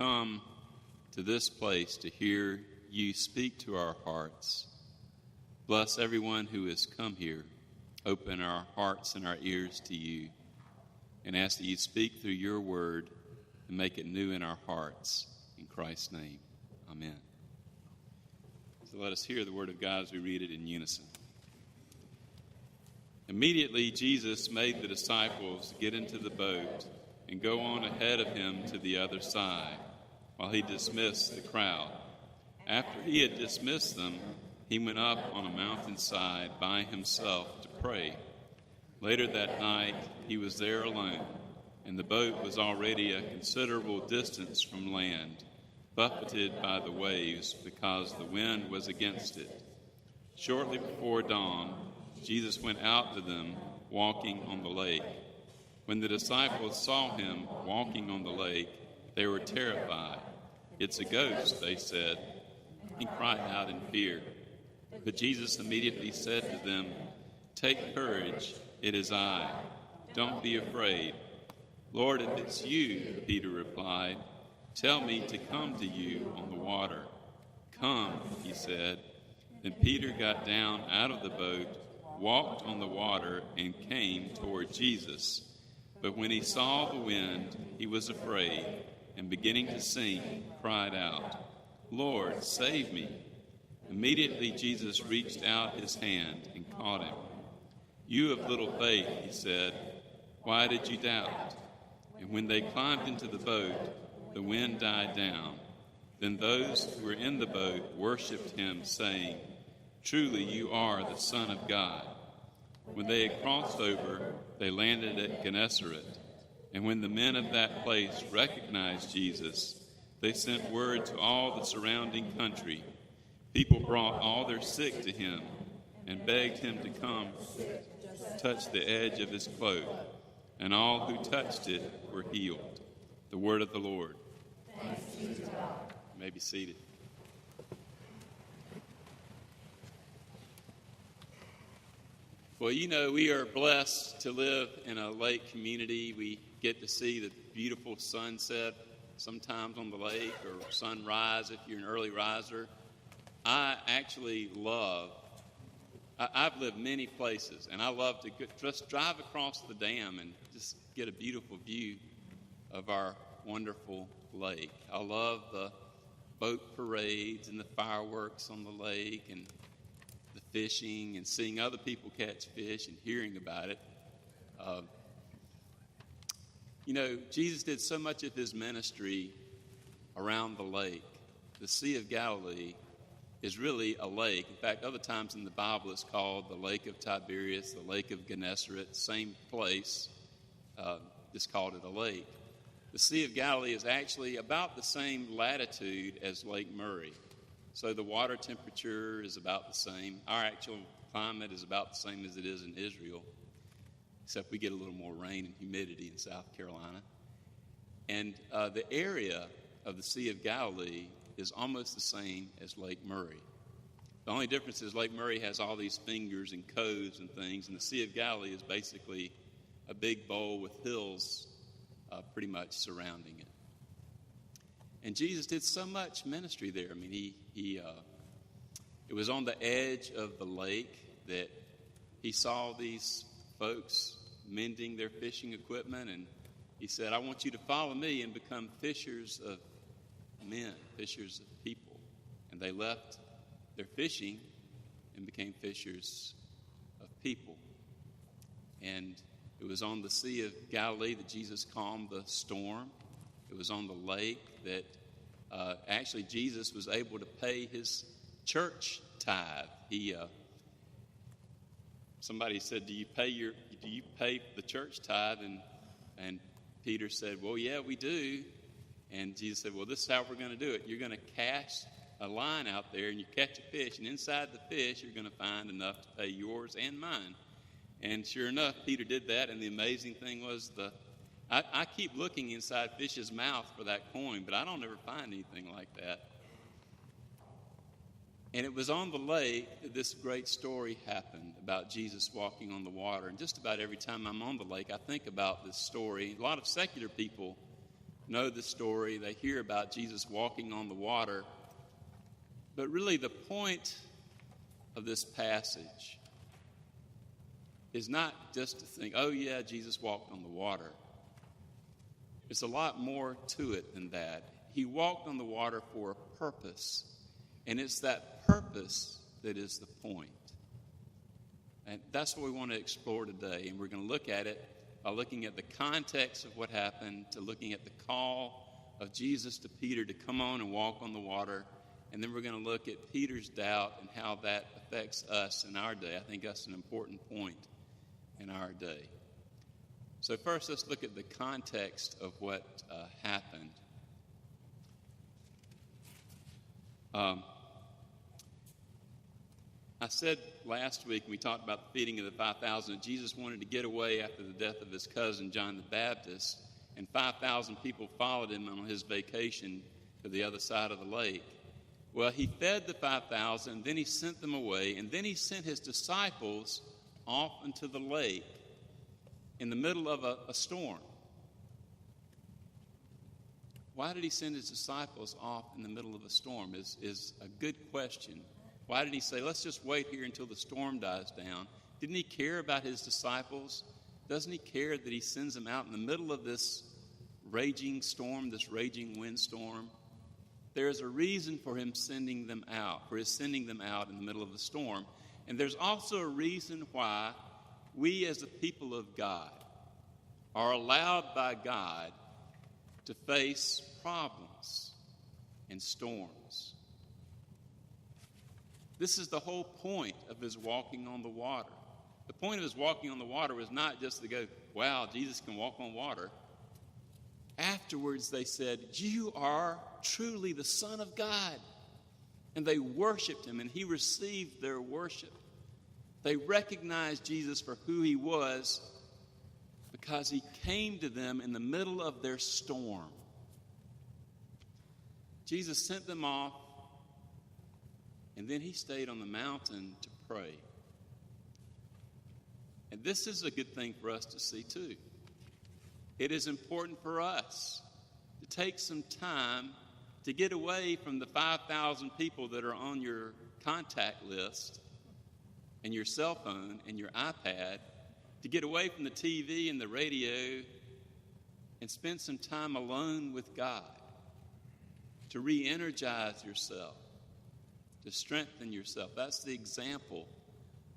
come to this place to hear you speak to our hearts. Bless everyone who has come here. Open our hearts and our ears to you, and ask that you speak through your word and make it new in our hearts. In Christ's name, amen. So let us hear the word of God as we read it in unison. Immediately Jesus made the disciples get into the boat and go on ahead of him to the other side, while he dismissed the crowd. After he had dismissed them, he went up on a mountainside by himself to pray. Later that night, he was there alone, and the boat was already a considerable distance from land, buffeted by the waves because the wind was against it. Shortly before dawn, Jesus went out to them walking on the lake. When the disciples saw him walking on the lake, they were terrified. "It's a ghost," they said, and cried out in fear. But Jesus immediately said to them, "Take courage, it is I. Don't be afraid." "Lord, if it's you," Peter replied, "tell me to come to you on the water." "Come," he said. Then Peter got down out of the boat, walked on the water, and came toward Jesus. But when he saw the wind, he was afraid, and beginning to sink, cried out, "Lord, save me." Immediately Jesus reached out his hand and caught him. "You of little faith," he said, "why did you doubt?" And when they climbed into the boat, the wind died down. Then those who were in the boat worshipped him, saying, "Truly you are the Son of God." When they had crossed over, they landed at Gennesaret. And when the men of that place recognized Jesus, they sent word to all the surrounding country. People brought all their sick to him and begged him to come touch the edge of his cloak. And all who touched it were healed. The word of the Lord. Thanks be to God. You may be seated. Well, you know, we are blessed to live in a lake community. We get to see the beautiful sunset sometimes on the lake, or sunrise if you're an early riser. I actually I've lived many places, and I love to just drive across the dam and just get a beautiful view of our wonderful lake. I love the boat parades and the fireworks on the lake and the fishing and seeing other people catch fish and hearing about it. You know, Jesus did so much of his ministry around the lake. The Sea of Galilee is really a lake. In fact, other times in the Bible it's called the Lake of Tiberias, the Lake of Gennesaret, same place, just called it a lake. The Sea of Galilee is actually about the same latitude as Lake Murray. So the water temperature is about the same. Our actual climate is about the same as it is in Israel, except we get a little more rain and humidity in South Carolina. And the area of the Sea of Galilee is almost the same as Lake Murray. The only difference is Lake Murray has all these fingers and coves and things, and the Sea of Galilee is basically a big bowl with hills pretty much surrounding it. And Jesus did so much ministry there. I mean, it was on the edge of the lake that he saw these folks mending their fishing equipment, and he said, "I want you to follow me and become fishers of men, fishers of people." And they left their fishing and became fishers of people. And it was on the Sea of Galilee that Jesus calmed the storm. It was on the lake that actually Jesus was able to pay his church tithe. Somebody said, "Do you pay the church tithe?" And Peter said, "Well, yeah, we do." And Jesus said, "Well, this is how we're going to do it. You're going to cast a line out there, and you catch a fish, and inside the fish, you're going to find enough to pay yours and mine." And sure enough, Peter did that, and the amazing thing was I keep looking inside fish's mouth for that coin, but I don't ever find anything like that. And it was on the lake that this great story happened about Jesus walking on the water. And just about every time I'm on the lake, I think about this story. A lot of secular people know the story. They hear about Jesus walking on the water. But really the point of this passage is not just to think, oh yeah, Jesus walked on the water. There's a lot more to it than that. He walked on the water for a purpose, and it's that purpose that is the point. And that's what we want to explore today, and we're going to look at it by looking at the context of what happened, to looking at the call of Jesus to Peter to come on and walk on the water, and then we're going to look at Peter's doubt and how that affects us in our day. I think that's an important point in our day. So first, let's look at the context of what happened. I said last week, when we talked about the feeding of the 5,000, that Jesus wanted to get away after the death of his cousin, John the Baptist, and 5,000 people followed him on his vacation to the other side of the lake. Well, he fed the 5,000, then he sent them away, and then he sent his disciples off into the lake in the middle of a storm. Why did he send his disciples off in the middle of a storm is a good question. Why did he say, let's just wait here until the storm dies down? Didn't he care about his disciples? Doesn't he care that he sends them out in the middle of this raging storm, this raging windstorm? There is a reason for him sending them out, for his sending them out in the middle of the storm. And there's also a reason why we as the people of God are allowed by God to face problems and storms. This is the whole point of his walking on the water. The point of his walking on the water was not just to go, wow, Jesus can walk on water. Afterwards, they said, you are truly the Son of God. And they worshiped him, and he received their worship. They recognized Jesus for who he was because he came to them in the middle of their storm. Jesus sent them off, and then he stayed on the mountain to pray. And this is a good thing for us to see too. It is important for us to take some time to get away from the 5,000 people that are on your contact list and your cell phone and your iPad, to get away from the TV and the radio and spend some time alone with God, to re-energize yourself, to strengthen yourself. That's the example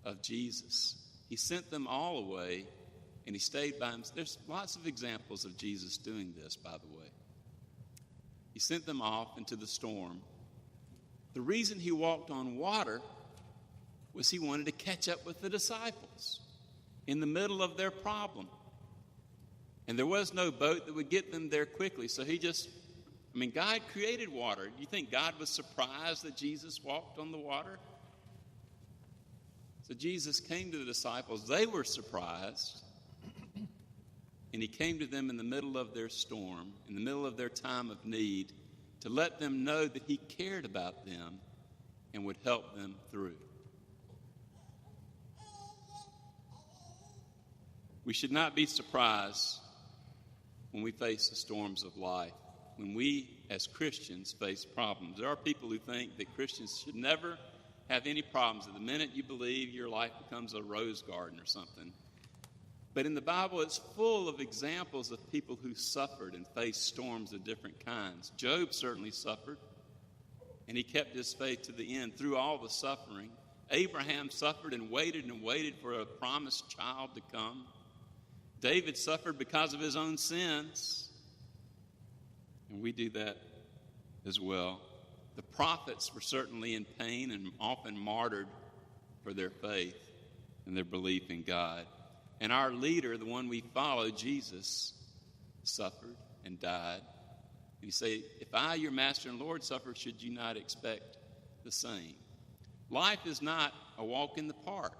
of Jesus. He sent them all away, and he stayed by himself. There's lots of examples of Jesus doing this, by the way. He sent them off into the storm. The reason he walked on water was he wanted to catch up with the disciples in the middle of their problem. And there was no boat that would get them there quickly, so God created water. Do you think God was surprised that Jesus walked on the water? So Jesus came to the disciples. They were surprised. And he came to them in the middle of their storm, in the middle of their time of need, to let them know that he cared about them and would help them through. We should not be surprised when we face the storms of life, when we as Christians face problems. There are people who think that Christians should never have any problems. At the minute you believe, your life becomes a rose garden or something. But in the Bible, it's full of examples of people who suffered and faced storms of different kinds. Job certainly suffered, and he kept his faith to the end through all the suffering. Abraham suffered and waited for a promised child to come. David suffered because of his own sins, and we do that as well. The prophets were certainly in pain and often martyred for their faith and their belief in God. And our leader, the one we follow, Jesus, suffered and died. And you say, if I, your master and Lord, suffer, should you not expect the same? Life is not a walk in the park.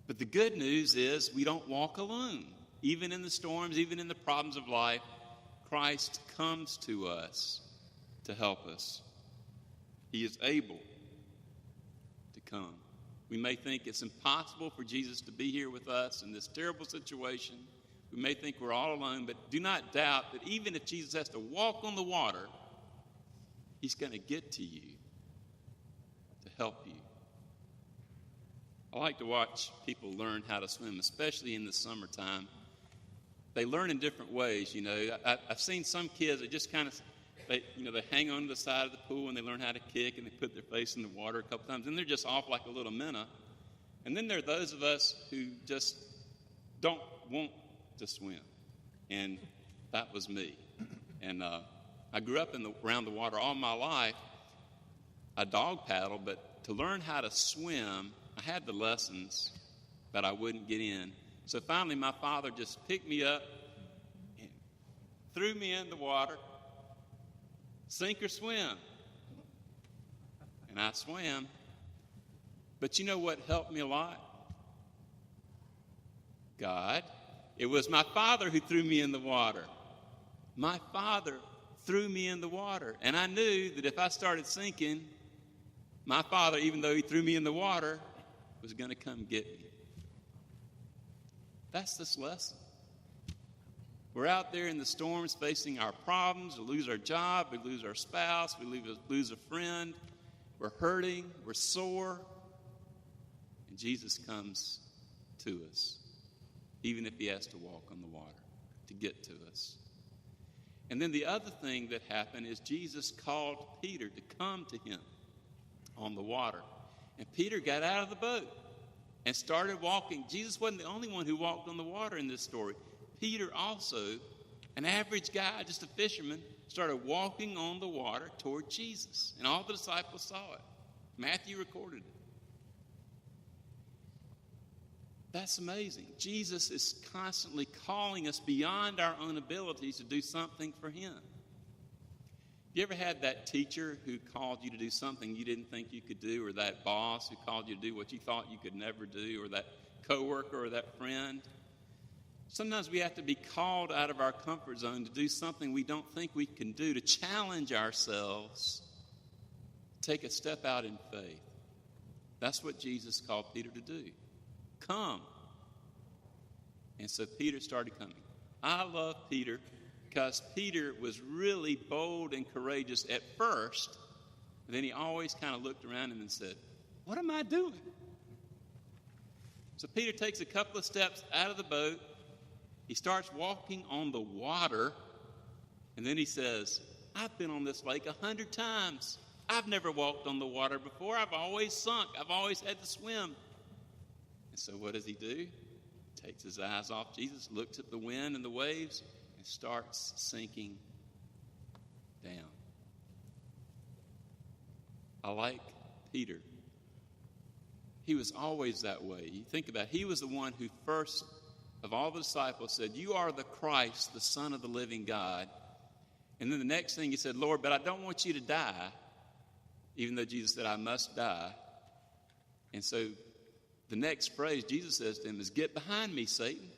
But the good news is we don't walk alone. Even in the storms, even in the problems of life, Christ comes to us to help us. He is able to come. We may think it's impossible for Jesus to be here with us in this terrible situation. We may think we're all alone, but do not doubt that even if Jesus has to walk on the water, he's going to get to you to help you. I like to watch people learn how to swim, especially in the summertime. They learn in different ways, I've seen some kids that just kind of, they hang on to the side of the pool and they learn how to kick and they put their face in the water a couple times and they're just off like a little minnow. And then there are those of us who just don't want to swim. And that was me. And I grew up around the water all my life. I dog paddled, but to learn how to swim, I had the lessons, but I wouldn't get in. So finally, my father just picked me up and threw me in the water, sink or swim. And I swam. But you know what helped me a lot? God. It was my father who threw me in the water. My father threw me in the water. And I knew that if I started sinking, my father, even though he threw me in the water, was going to come get me. That's this lesson. We're out there in the storms facing our problems. We lose our job. We lose our spouse. We lose a friend. We're hurting. We're sore. And Jesus comes to us, even if he has to walk on the water to get to us. And then the other thing that happened is Jesus called Peter to come to him on the water. And Peter got out of the boat and started walking. Jesus wasn't the only one who walked on the water in this story. Peter also, an average guy, just a fisherman, started walking on the water toward Jesus. And all the disciples saw it. Matthew recorded it. That's amazing. Jesus is constantly calling us beyond our own abilities to do something for him. You ever had that teacher who called you to do something you didn't think you could do, or that boss who called you to do what you thought you could never do, or that coworker or that friend? Sometimes we have to be called out of our comfort zone to do something we don't think we can do, to challenge ourselves, take a step out in faith. That's what Jesus called Peter to do. Come. And so Peter started coming. I love Peter because Peter was really bold and courageous at first, and then he always kind of looked around him and said, "What am I doing?" So Peter takes a couple of steps out of the boat. He starts walking on the water, and then he says, "I've been on this lake 100 times. I've never walked on the water before. I've always sunk. I've always had to swim." And so what does he do? Takes his eyes off Jesus, looks at the wind and the waves, and starts sinking down. I like Peter. He was always that way. You think about it. He was the one who first of all the disciples said, "You are the Christ, the Son of the living God." And then the next thing he said, "Lord, but I don't want you to die," even though Jesus said, "I must die." And so the next phrase Jesus says to him is, "Get behind me, Satan."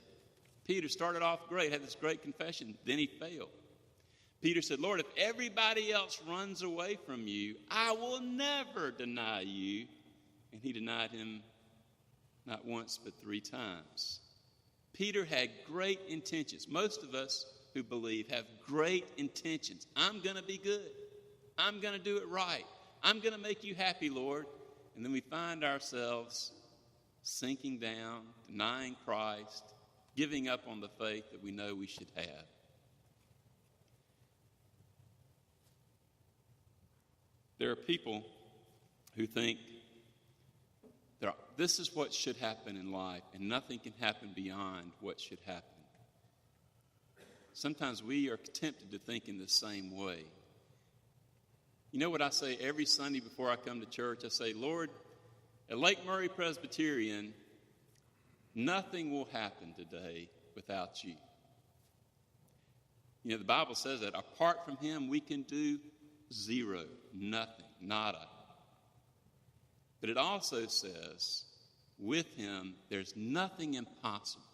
Peter started off great, had this great confession, then he failed. Peter said, "Lord, if everybody else runs away from you, I will never deny you." And he denied him not once but 3 times. Peter had great intentions. Most of us who believe have great intentions. I'm going to be good. I'm going to do it right. I'm going to make you happy, Lord. And then we find ourselves sinking down, denying Christ, giving up on the faith that we know we should have. There are people who think this is what should happen in life, and nothing can happen beyond what should happen. Sometimes we are tempted to think in the same way. You know what I say every Sunday before I come to church? I say, "Lord, at Lake Murray Presbyterian, nothing will happen today without you." You know, the Bible says that apart from him, we can do zero, nothing, nada. But it also says, with him, there's nothing impossible.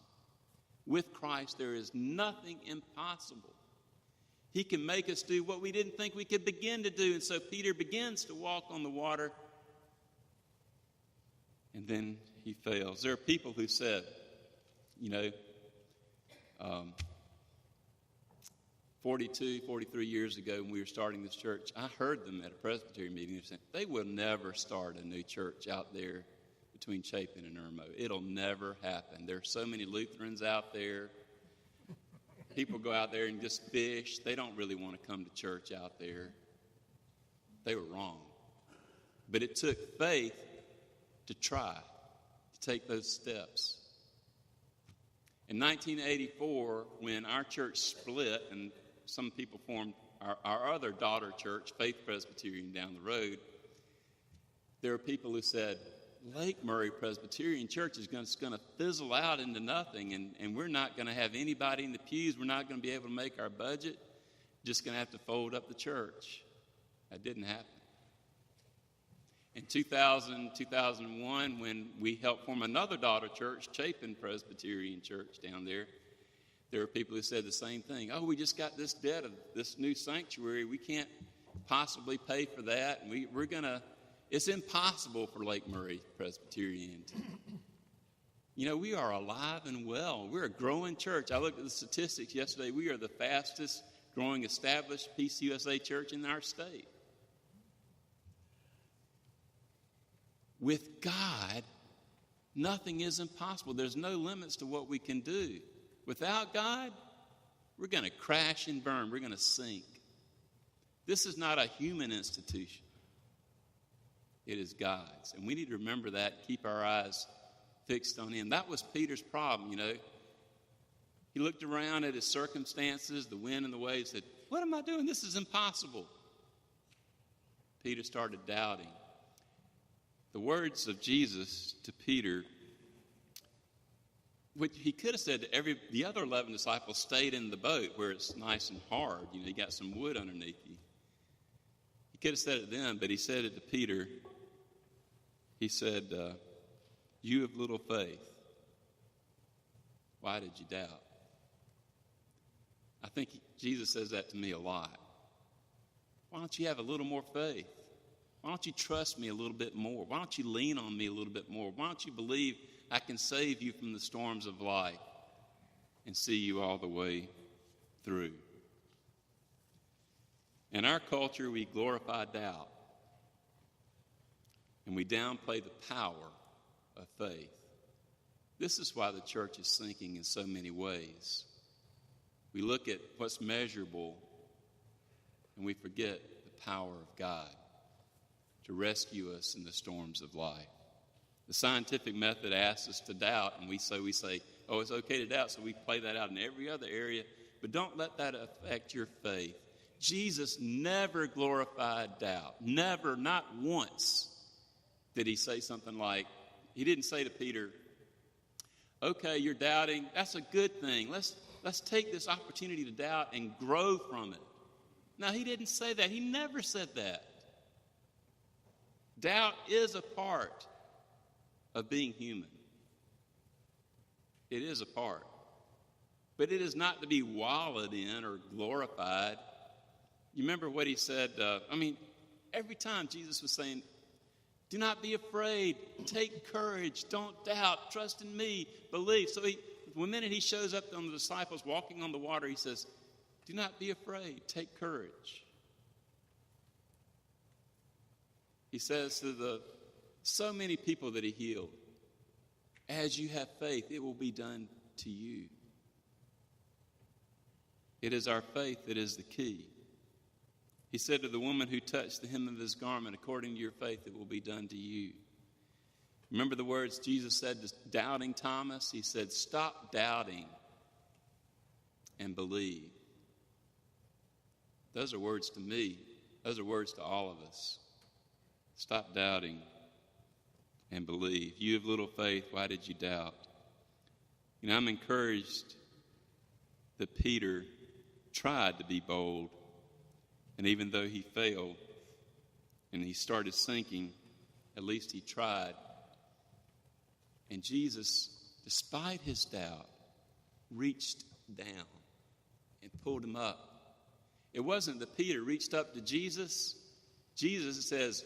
With Christ, there is nothing impossible. He can make us do what we didn't think we could begin to do. And so Peter begins to walk on the water, and then he fails. There are people who said, 43 years ago when we were starting this church, I heard them at a Presbyterian meeting saying they will never start a new church out there between Chapin and Irmo. It'll never happen. There are so many Lutherans out there. People go out there and just fish. They don't really want to come to church out there. They were wrong. But it took faith to try, to take those steps. In 1984, when our church split and some people formed our other daughter church, Faith Presbyterian, down the road, there were people who said, Lake Murray Presbyterian Church is going to fizzle out into nothing, and we're not going to have anybody in the pews. We're not going to be able to make our budget. Just going to have to fold up the church. That didn't happen. In 2001, when we helped form another daughter church, Chapin Presbyterian Church down there were people who said the same thing. Oh, we just got this debt of this new sanctuary. We can't possibly pay for that. And we're going to... It's impossible for Lake Murray Presbyterian to... we are alive and well. We're a growing church. I looked at the statistics yesterday. We are the fastest growing established PCUSA church in our state. With God, nothing is impossible. There's no limits to what we can do. Without God, we're going to crash and burn. We're going to sink. This is not a human institution. It is God's. And we need to remember that, keep our eyes fixed on Him. That was Peter's problem, He looked around at his circumstances, the wind and the waves, said, what am I doing? This is impossible. Peter started doubting. The words of Jesus to Peter, which he could have said to the other 11 disciples, stayed in the boat where it's nice and hard. You got some wood underneath you. He could have said it to them, but he said it to Peter. He said, you have little faith. Why did you doubt? I think Jesus says that to me a lot. Why don't you have a little more faith? Why don't you trust me a little bit more? Why don't you lean on me a little bit more? Why don't you believe I can save you from the storms of life and see you all the way through? In our culture, we glorify doubt, and we downplay the power of faith. This is why the church is sinking in so many ways. We look at what's measurable, and we forget the power of God to rescue us in the storms of life. The scientific method asks us to doubt, and we say, oh, it's okay to doubt, so we play that out in every other area, but don't let that affect your faith. Jesus never glorified doubt. Never, not once did he say something like, he didn't say to Peter, okay, you're doubting, that's a good thing. Let's take this opportunity to doubt and grow from it. No, he didn't say that. He never said that. Doubt is a part of being human. It is a part. But it is not to be wallowed in or glorified. You remember what he said? Every time Jesus was saying, do not be afraid, take courage, don't doubt, trust in me, believe. So the minute he shows up on the disciples walking on the water, he says, do not be afraid, take courage. He says to so many people that he healed, as you have faith, it will be done to you. It is our faith that is the key. He said to the woman who touched the hem of his garment, according to your faith, it will be done to you. Remember the words Jesus said to doubting Thomas? He said, stop doubting and believe. Those are words to me. Those are words to all of us. Stop doubting and believe. You have little faith. Why did you doubt? I'm encouraged that Peter tried to be bold. And even though he failed and he started sinking, at least he tried. And Jesus, despite his doubt, reached down and pulled him up. It wasn't that Peter reached up to Jesus. Jesus says,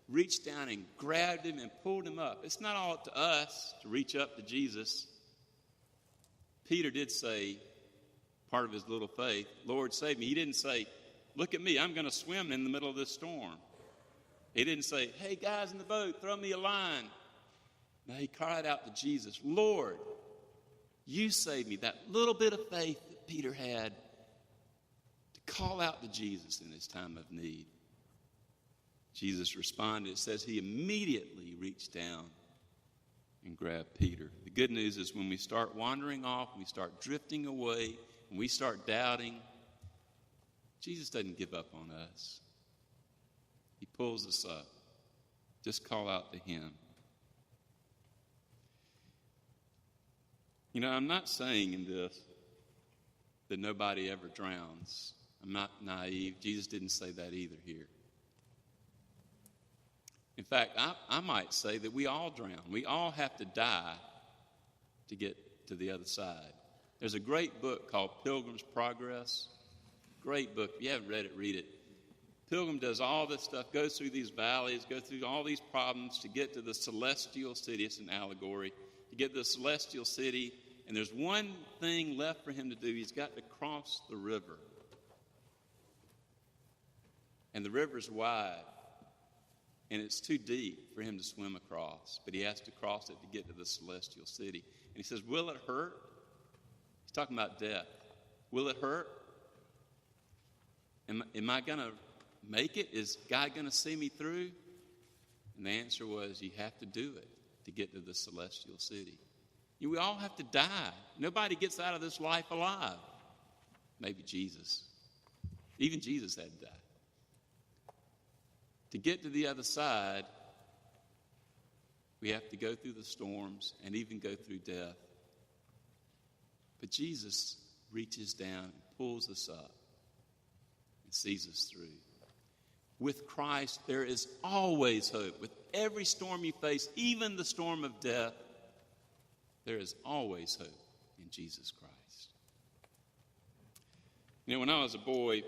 reached down and grabbed him and pulled him up. It's not all up to us to reach up to Jesus. Peter did say, part of his little faith, Lord, save me. He didn't say, look at me, I'm going to swim in the middle of this storm. He didn't say, hey, guys in the boat, throw me a line. No, he cried out to Jesus, Lord, you save me. That little bit of faith that Peter had to call out to Jesus in his time of need. Jesus responded. It says he immediately reached down and grabbed Peter. The good news is when we start wandering off, when we start drifting away, when we start doubting, Jesus doesn't give up on us. He pulls us up. Just call out to him. You know, I'm not saying in this that nobody ever drowns. I'm not naive. Jesus didn't say that either here. In fact, I might say that we all drown. We all have to die to get to the other side. There's a great book called Pilgrim's Progress. Great book. If you haven't read it, read it. Pilgrim does all this stuff, goes through these valleys, goes through all these problems to get to the celestial city. It's an allegory. To get to the celestial city, and there's one thing left for him to do. He's got to cross the river. And the river's wide, and it's too deep for him to swim across, but he has to cross it to get to the celestial city. And he says, will it hurt? He's talking about death. Will it hurt? Am I going to make it? Is God going to see me through? And the answer was, you have to do it to get to the celestial city. We all have to die. Nobody gets out of this life alive. Maybe Jesus. Even Jesus had to die. To get to the other side, we have to go through the storms and even go through death. But Jesus reaches down and pulls us up and sees us through. With Christ, there is always hope. With every storm you face, even the storm of death, there is always hope in Jesus Christ. You know, when I was a boy,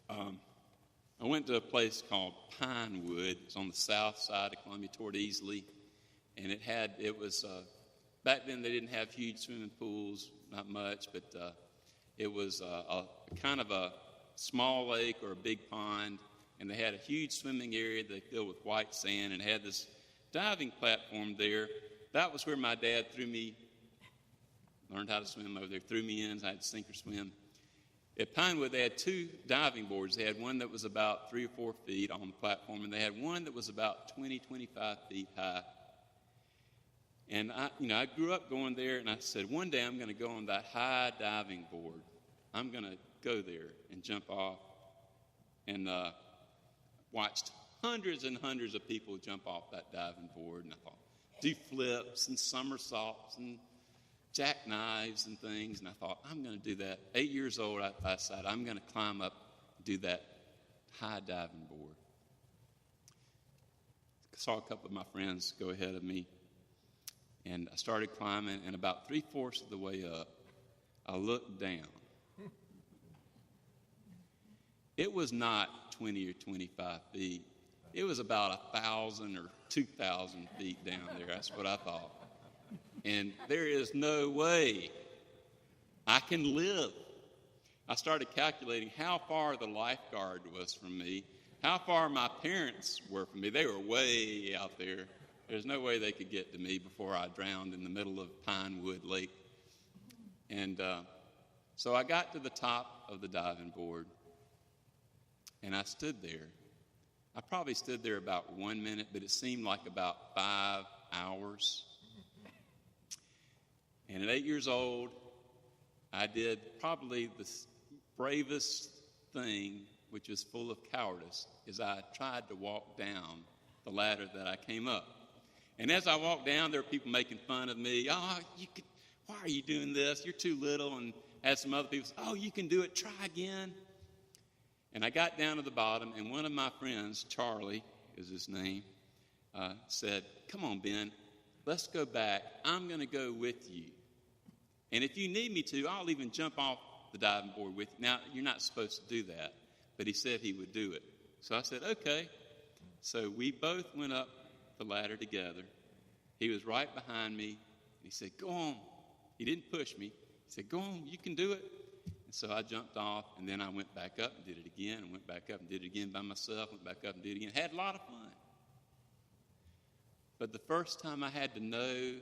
I went to a place called Pinewood. It's on the south side of Columbia toward Easley. And back then they didn't have huge swimming pools, not much, but it was a kind of a small lake or a big pond. And they had a huge swimming area they filled with white sand and had this diving platform there. That was where my dad learned how to swim over there, threw me in, I had to sink or swim. At Pinewood, they had two diving boards. They had one that was about 3 or 4 feet on the platform, and they had one that was about 20, 25 feet high. And I grew up going there, and I said, one day I'm going to go on that high diving board. I'm going to go there and jump off. And watched hundreds and hundreds of people jump off that diving board, and I thought, do flips and somersaults and jackknives and things, and I thought, I'm going to do that. 8 years old, I decided I'm going to climb up and do that high diving board. I saw a couple of my friends go ahead of me, and I started climbing, and about 3/4 of the way up, I looked down. It was not 20 or 25 feet. It was about 1,000 or 2,000 feet down there. That's what I thought. And there is no way I can live. I started calculating how far the lifeguard was from me, how far my parents were from me. They were way out there. There's no way they could get to me before I drowned in the middle of Pinewood Lake. And so I got to the top of the diving board, and I stood there. I probably stood there about 1 minute, but it seemed like about 5 hours. And at 8 years old, I did probably the bravest thing, which was full of cowardice, is I tried to walk down the ladder that I came up. And as I walked down, there were people making fun of me. Why are you doing this? You're too little. And as some other people said, you can do it. Try again. And I got down to the bottom, and one of my friends, Charlie is his name, said, come on, Ben, let's go back. I'm going to go with you. And if you need me to, I'll even jump off the diving board with you. Now, you're not supposed to do that, but he said he would do it. So I said, okay. So we both went up the ladder together. He was right behind me. He said, go on. He didn't push me. He said, go on, you can do it. And so I jumped off, and then I went back up and did it again, and went back up and did it again by myself, went back up and did it again. Had a lot of fun. But the first time I had to know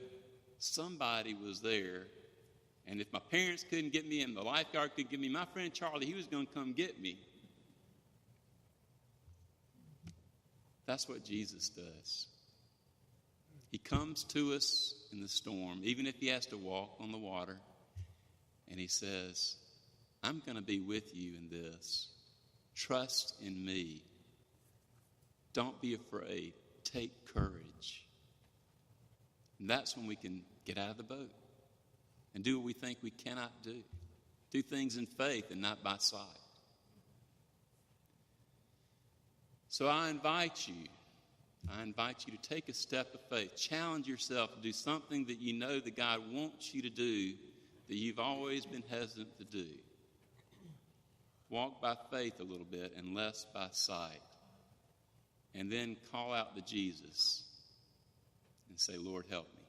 somebody was there, and if my parents couldn't get me and the lifeguard couldn't get me, my friend Charlie, he was going to come get me. That's what Jesus does. He comes to us in the storm, even if he has to walk on the water, and he says, I'm going to be with you in this. Trust in me. Don't be afraid. Take courage. And that's when we can get out of the boat and do what we think we cannot do. Do things in faith and not by sight. So I invite you to take a step of faith. Challenge yourself to do something that you know that God wants you to do that you've always been hesitant to do. Walk by faith a little bit and less by sight. And then call out to Jesus and say, Lord, help me.